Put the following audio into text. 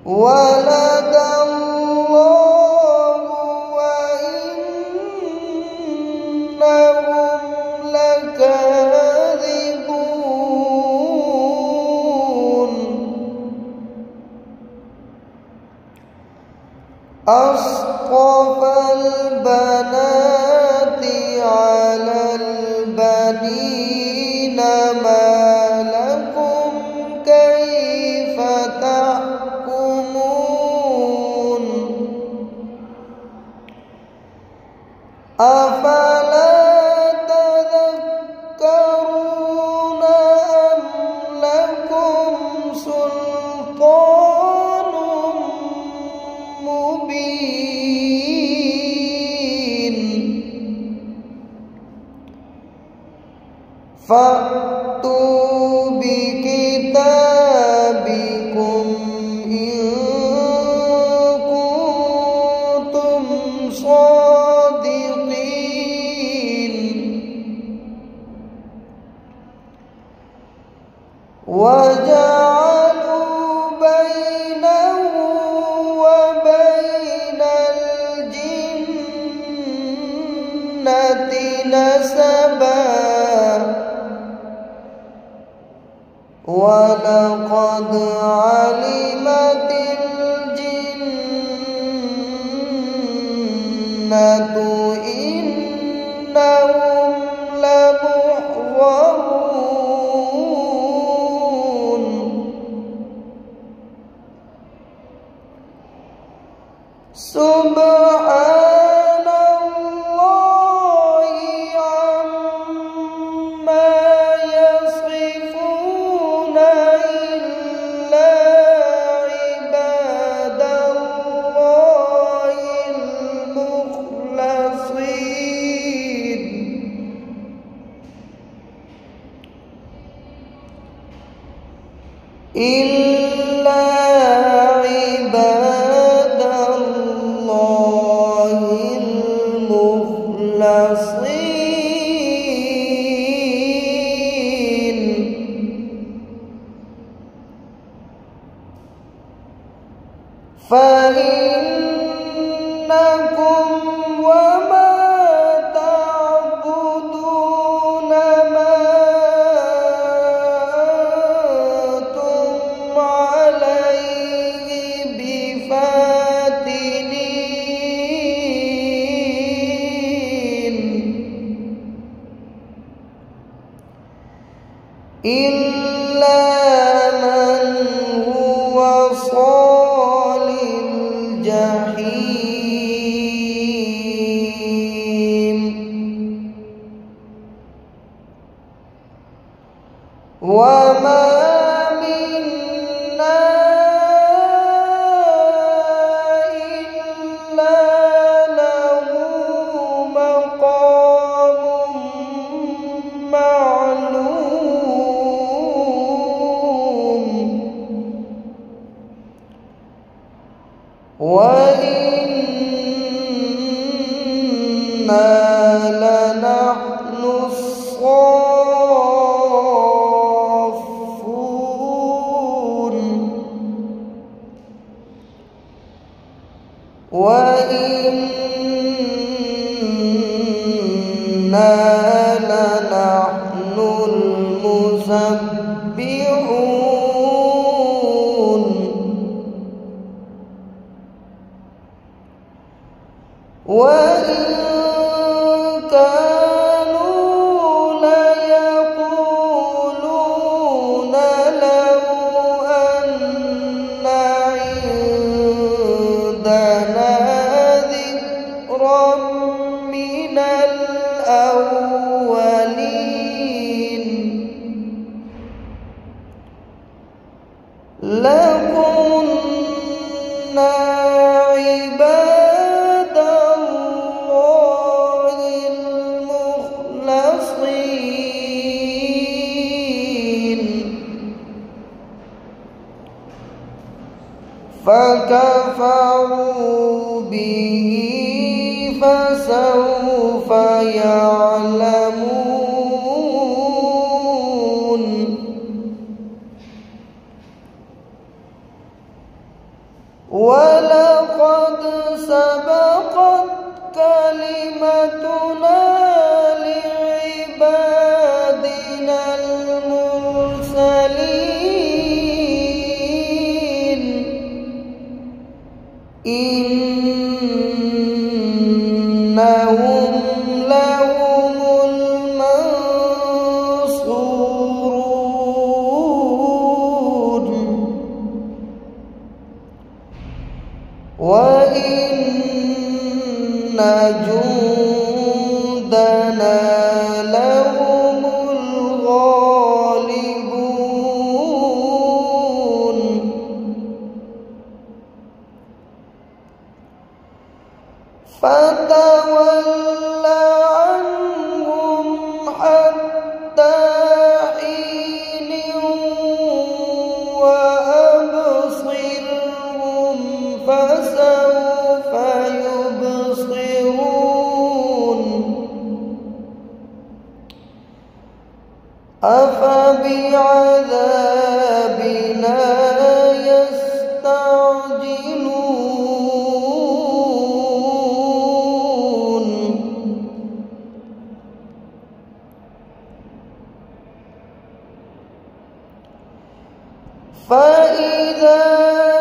ولد الله وإنهم لكاذبون. أصطفى البنات على البنين ما لكم كيف تحكمون. أفلا تذكرون أم لكم سلطان مبين. فأتوا بكتابكم إن كنتم صادقين. وجعلوا بينه وبين الجنة نسبا ولقد علمت الجنة إنهم لمحضرون. سبحان الله عما يصفون إلا عباد الله المخلصين. إلا عباد الله المخلصين. فإنكم وما تعبدون ما أنتم عليه بفاتنين إلا من هو صال الجحيم. وما منا إلا له مقام معلوم. وإنا لنحن الصافون. وإنا لنحن المسبحون. وإن كانوا ليقولون لو أن عندنا ذكرا من الأولين لكنا عباد الله المخلصين. فكفروا به فسوف يعلمون. ولقد سبقت كلمتنا لعبادنا المرسلين إنهم لهم المنصورون وإن جندنا لهم الغالبون فتول عنهم حتى حين وأبصرهم فسوف يبصرون أفبعذابنا يستعجلون فإذا